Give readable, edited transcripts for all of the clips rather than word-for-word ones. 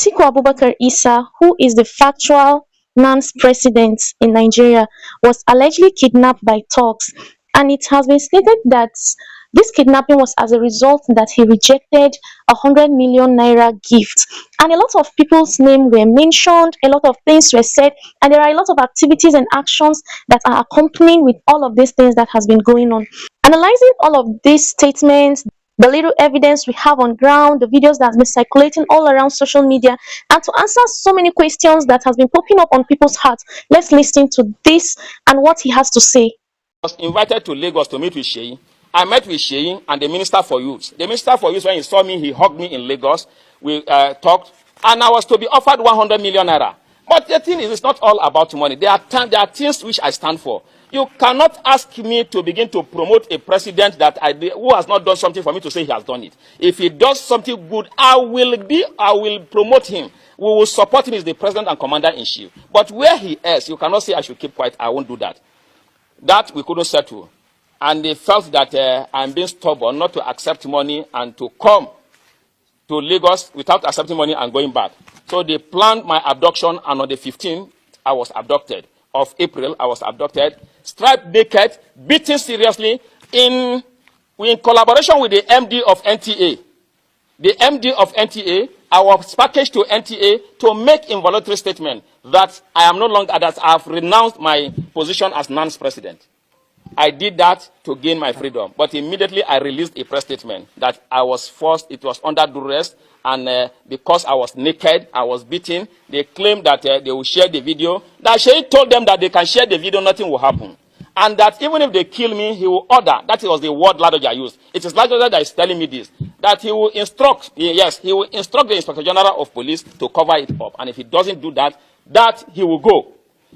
Atiku Abubakar Isa, who is the factual NANS president in Nigeria, was allegedly kidnapped by thugs, and it has been stated that this kidnapping was as a result that he rejected 100 million naira gift. And a lot of people's names were mentioned, a lot of things were said, and there are a lot of activities and actions that are accompanying with all of these things that has been going on. Analyzing all of these statements, the little evidence we have on ground, the videos that's been circulating all around social media, and to answer so many questions that has been popping up on people's hearts, let's listen to this and what he has to say. I was invited to Lagos to meet with Seyi. I met with Seyi and the Minister for Youth. The Minister for Youth, when he saw me, he hugged me in Lagos. We talked, and I was to be offered 100 million naira. But the thing is, it's not all about money. There are things which I stand for. You cannot ask me to begin to promote a president who has not done something for me to say he has done it. If he does something good, I will promote him. We will support him as the president and commander-in-chief. But where he is, you cannot say I should keep quiet. I won't do that. That we couldn't settle. And they felt that I'm being stubborn not to accept money and to come to Lagos without accepting money and going back. So they planned my abduction, and on the 15th, I was abducted. Of April, I was abducted, stripped naked, beaten seriously in collaboration with the MD of NTA. The MD of NTA, I was packaged to NTA to make involuntary statement that I am no longer, that I have renounced my position as NANS president. I did that to gain my freedom, but immediately I released a press statement that I was forced, it was under duress, and because I was naked, I was beaten. They claimed that they will share the video. That Seyi told them that they can share the video, nothing will happen. And that even if they kill me, he will order. That was the word Ladoja used. It is Ladoja that is telling me this. That he will instruct, yes, he will instruct the Inspector General of Police to cover it up. And if he doesn't do that, he will go.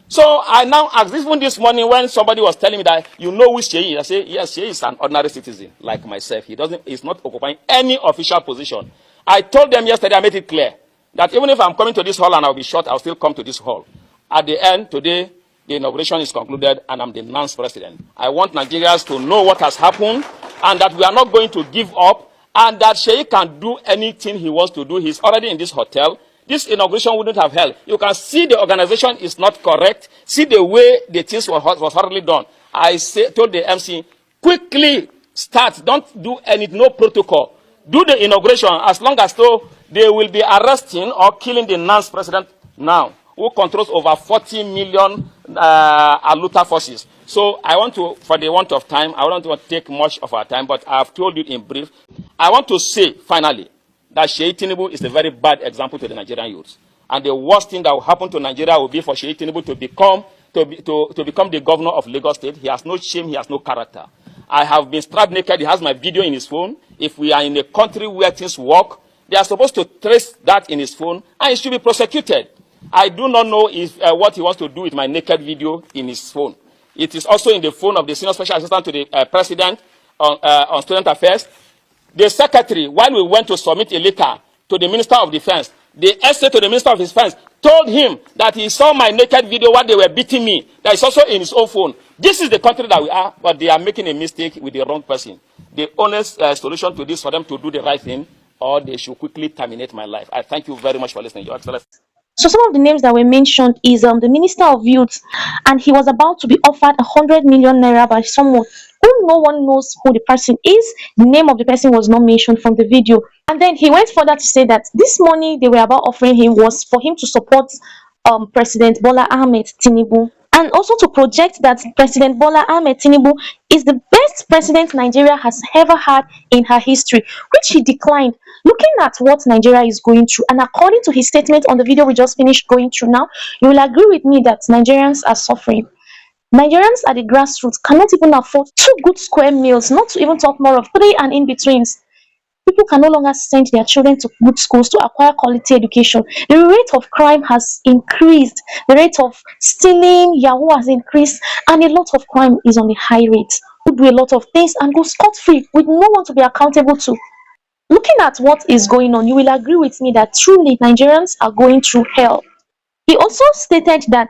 So I now asked, even this morning when somebody was telling me that, you know who Seyi is? I say, yes, Seyi is an ordinary citizen like myself. He's not occupying any official position. I told them yesterday, I made it clear, that even if I'm coming to this hall and I'll be shot, I'll still come to this hall. At the end, today, the inauguration is concluded and I'm the NANS president. I want Nigerians to know what has happened and that we are not going to give up and that Seyi can do anything he wants to do. He's already in this hotel. This inauguration wouldn't have held. You can see the organization is not correct. See the way the things was hardly done. I told the MC, quickly start. Don't do no protocol. Do the inauguration as long as though they will be arresting or killing the NANS president now, who controls over 40 million Aluta forces. So I want to, for the want of time, I don't want to take much of our time, but I have told you in brief. I want to say, finally, that Seyi Tinubu is a very bad example to the Nigerian youths. And the worst thing that will happen to Nigeria will be for Seyi Tinubu to become the governor of Lagos State. He has no shame, he has no character. I have been struck naked. He has my video in his phone. If we are in a country where things work, they are supposed to trace that in his phone, and he should be prosecuted. I do not know if what he wants to do with my naked video in his phone. It is also in the phone of the senior special assistant to the president on student affairs. The secretary, while we went to submit a letter to the Minister of Defense, the essay to the Minister of Defense told him that he saw my naked video while they were beating me. That is also in his own phone. This is the country that we are, but they are making a mistake with the wrong person. The honest solution to this is for them to do the right thing, or they should quickly terminate my life. I thank you very much for listening, Your Excellency. So some of the names that were mentioned is the Minister of Youth, and he was about to be offered 100 million naira by someone who no one knows who the person is. The name of the person was not mentioned from the video. And then he went further to say that this money they were about offering him was for him to support President Bola Ahmed Tinubu, and also to project that President Bola Ahmed Tinubu is the best president Nigeria has ever had in her history, which he declined. Looking at what Nigeria is going through, and according to his statement on the video we just finished going through now, you will agree with me that Nigerians are suffering. Nigerians at the grassroots cannot even afford 2 good square meals, not to even talk more of 3 and in-betweens. People can no longer send their children to good schools to acquire quality education. The rate of crime has increased. The rate of stealing, Yahoo has increased, and a lot of crime is on the high rate. We do a lot of things and go scot-free with no one to be accountable to. Looking at what is going on, you will agree with me that truly Nigerians are going through hell. He also stated that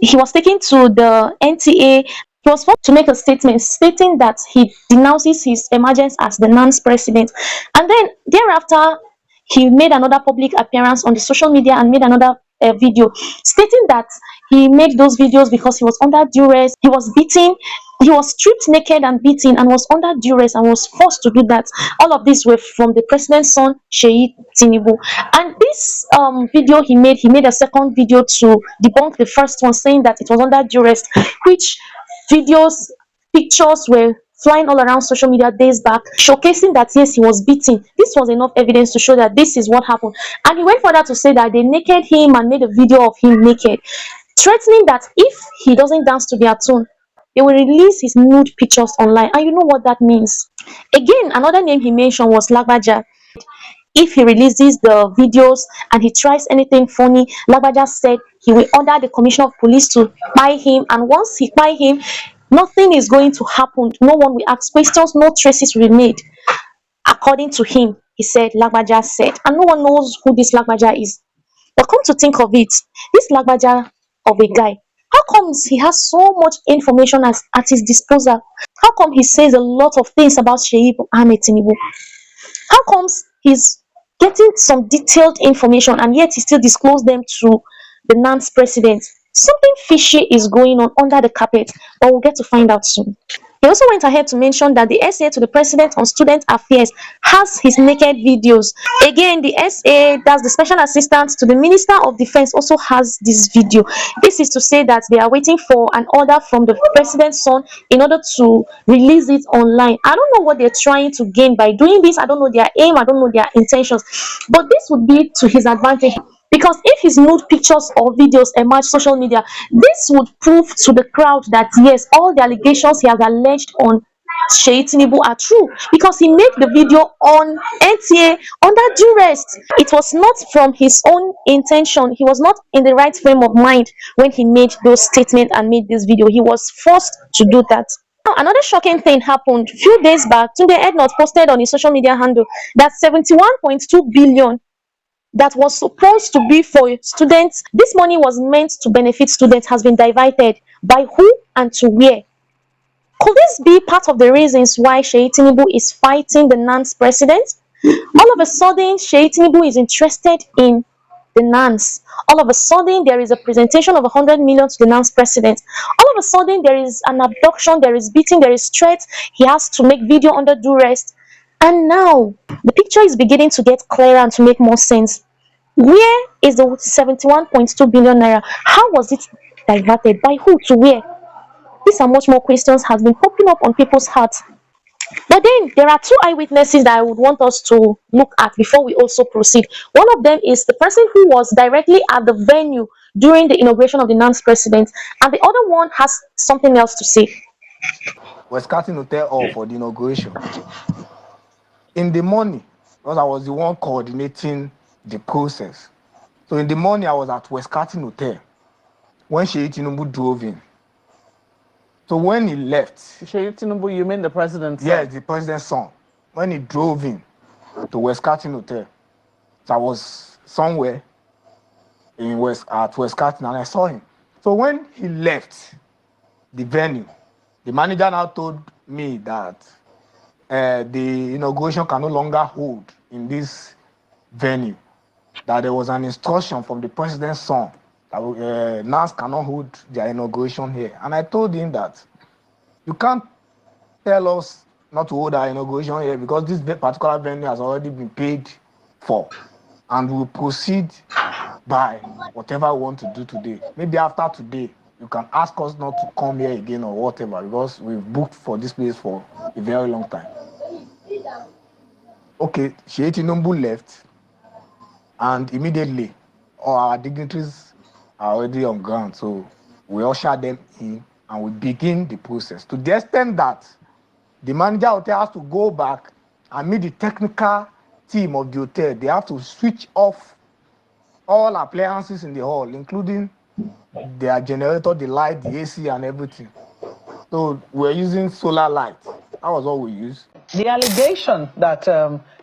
he was taken to the NTA. He was forced to make a statement stating that he denounces his emergence as the NANS president. And then thereafter, he made another public appearance on the social media and made another video stating that he made those videos because he was under duress, he was beaten, he was stripped naked and beaten and was under duress and was forced to do that. All of these were from the president's son, Seyi Tinubu. And this video he made a second video to debunk the first one, saying that it was under duress, which videos, pictures were flying all around social media days back, showcasing that yes, he was beaten. This was enough evidence to show that this is what happened. And he went further to say that they naked him and made a video of him naked, threatening that if he doesn't dance to their tune, they will release his nude pictures online. And you know what that means. Again, another name he mentioned was Lagbaja. If he releases the videos and he tries anything funny, Lagbaja said he will order the commissioner of police to buy him, and once he buy him, nothing is going to happen. No one will ask questions, no traces will be made. According to him, he said, Lagbaja said, and no one knows who this Lagbaja is. But come to think of it, this Lagbaja of a guy, how comes he has so much information at his disposal? How come he says a lot of things about Seyi Ahmed Tinubu? How comes he's getting some detailed information and yet he still disclose them to the NANS president? Something fishy is going on under the carpet, but we'll get to find out soon. He also went ahead to mention that the SA to the President on Student Affairs has his naked videos. Again, the SA, that's the Special Assistant to the Minister of Defense, also has this video. This is to say that they are waiting for an order from the President's son in order to release it online. I don't know what they're trying to gain by doing this. I don't know their aim. I don't know their intentions. But this would be to his advantage. Because if his nude pictures or videos emerge social media, this would prove to the crowd that yes, all the allegations he has alleged on Seyi Tinubu are true, because he made the video on NTA under duress. It was not from his own intention. He was not in the right frame of mind when he made those statements and made this video. He was forced to do that. Now, another shocking thing happened a few days back. Tunde Ednut posted on his social media handle that 71.2 billion that was supposed to be for students, this money was meant to benefit students, has been diverted. By who and to where? Could this be part of the reasons why Seyi Tinubu is fighting the NANS president? All of a sudden, Seyi Tinubu is interested in the NANS. All of a sudden, there is a presentation of 100 million to the NANS president. All of a sudden, there is an abduction, there is beating, there is threat. He has to make video under duress. And now, the picture is beginning to get clearer and to make more sense. Where is the 71.2 billion naira? How was it diverted? By who to where? These are much more questions has been popping up on people's hearts. But then there are two eyewitnesses that I would want us to look at before we also proceed. One of them is the person who was directly at the venue during the inauguration of the NANS president, and the other one has something else to say. We're starting to tell all for the inauguration. In the morning, because I was the one coordinating the process. So in the morning, I was at West Carton Hotel when Seyi Tinubu drove in. So when he left... Seyi Tinubu, you mean the president's son? Yes, the president's son. When he drove in to West Carton Hotel, so I was somewhere at West Carton and I saw him. So when he left the venue, the manager now told me that the inauguration can no longer hold in this venue, that there was an instruction from the president's son that NANS cannot hold their inauguration here. And I told him that you can't tell us not to hold our inauguration here because this particular venue has already been paid for, and we'll proceed by whatever we want to do today. Maybe after today, you can ask us not to come here again or whatever, because we've booked for this place for a very long time. Okay, Seyi Tinubu left, and immediately all our dignitaries are already on ground, so we usher them in and we begin the process. To the extent that the manager hotel has to go back and meet the technical team of the hotel. They have to switch off all appliances in the hall, including their generator, the light, the AC, and everything. So we're using solar light. That was all we used. The allegation that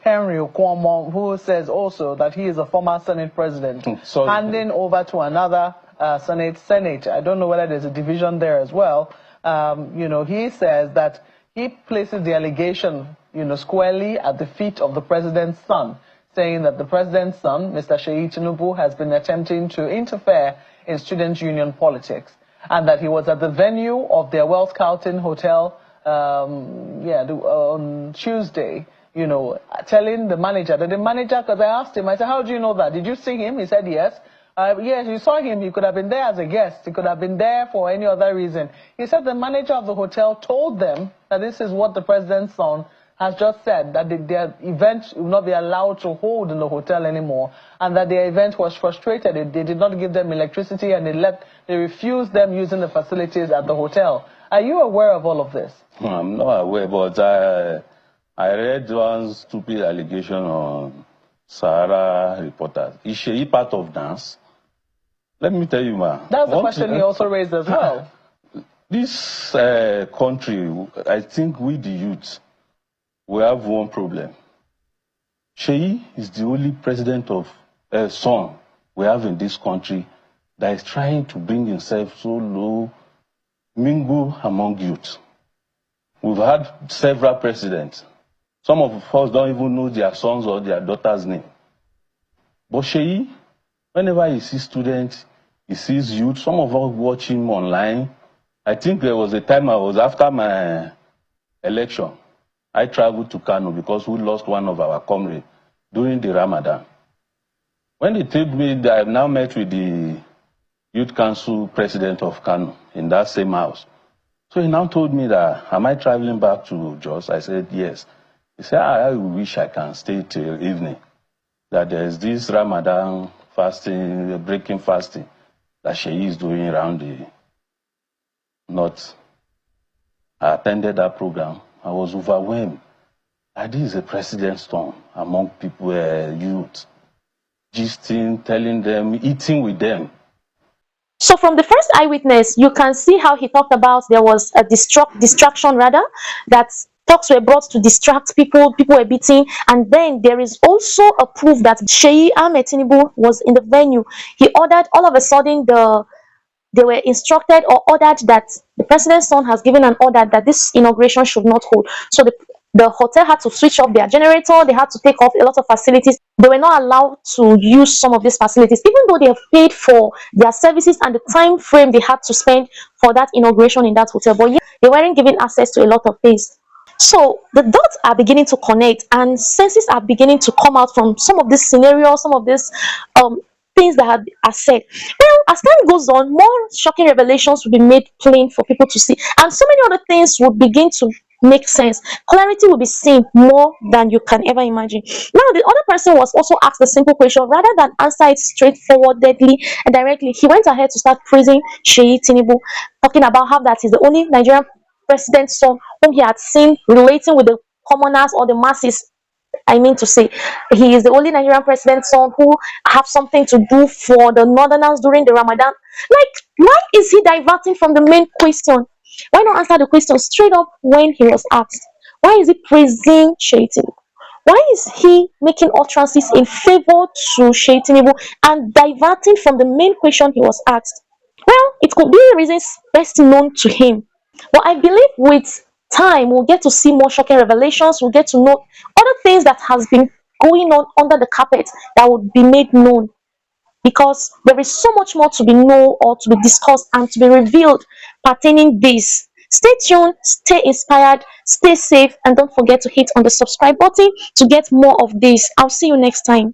Henry Okuomo, who says also that he is a former Senate president, handing over to another Senate, I don't know whether there's a division there as well. He says that he places the allegation, squarely at the feet of the president's son, saying that the president's son, Mr. Seyi Tinubu, has been attempting to interfere in student union politics, and that he was at the venue of their Wells Carlton Hotel on Tuesday, you know, telling the manager, because I asked him, I said, how do you know that? Did you see him? He said, yes. Yes, you saw him. He could have been there as a guest. He could have been there for any other reason. He said the manager of the hotel told them that this is what the president's son has just said, that their event will not be allowed to hold in the hotel anymore, and that their event was frustrated. They did not give them electricity, and they refused them using the facilities at the hotel. Are you aware of all of this? I'm not aware, but I read one stupid allegation on Sahara Reporters. Is she part of NANS? Let me tell you, man. That's the question he also raised as well. This country, I think we the youth, we have one problem. Seyi is the only president of son we have in this country that is trying to bring himself so low, mingle among youth. We've had several presidents. Some of us don't even know their sons or their daughters' name. But Seyi, whenever he sees students, he sees youth. Some of us watch him online. I think there was a time I was after my election. I traveled to Kano because we lost one of our comrades during the Ramadan. When they told me that I've now met with the Youth Council president of Kano in that same house. So he now told me that, am I traveling back to Jos? I said, yes. He said, I wish I can stay till evening. That there's this Ramadan fasting, breaking fasting, that Seyi is doing around the north. I attended that program. I was overwhelmed. This is a president's term among people, youth, gisting, telling them, eating with them. So from the first eyewitness, you can see how he talked about there was a distraction rather, that talks were brought to distract people, people were beating, and then there is also a proof that Seyi Ahmed Tinubu was in the venue. He ordered, all of a sudden, they were instructed or ordered that the president's son has given an order that this inauguration should not hold. So the hotel had to switch off their generator, they had to take off a lot of facilities. They were not allowed to use some of these facilities, even though they have paid for their services and the time frame they had to spend for that inauguration in that hotel. But yet, they weren't given access to a lot of things. So the dots are beginning to connect and senses are beginning to come out from some of these scenarios, some of these things that are said. Well, as time goes on, more shocking revelations will be made plain for people to see, and so many other things will begin to make sense. Clarity will be seen more than you can ever imagine. Now, the other person was also asked a simple question. Rather than answer it straightforwardly and directly, he went ahead to start praising Seyi Tinubu, talking about how that is the only Nigerian president's son whom he had seen relating with the commoners or the masses. I mean to say, he is the only Nigerian president's son who have something to do for the northerners during the Ramadan. Like, why is he diverting from the main question? Why not answer the question straight up when he was asked? Why is he praising Seyi Tinubu? Why is he making utterances in favor to Seyi Tinubu and diverting from the main question he was asked? Well, it could be reasons best known to him. But I believe with time, we'll get to see more shocking revelations. We'll get to know other things that has been going on under the carpet that would be made known. Because there is so much more to be known or to be discussed and to be revealed pertaining this. Stay tuned, stay inspired, stay safe, and don't forget to hit on the subscribe button to get more of this. I'll see you next time.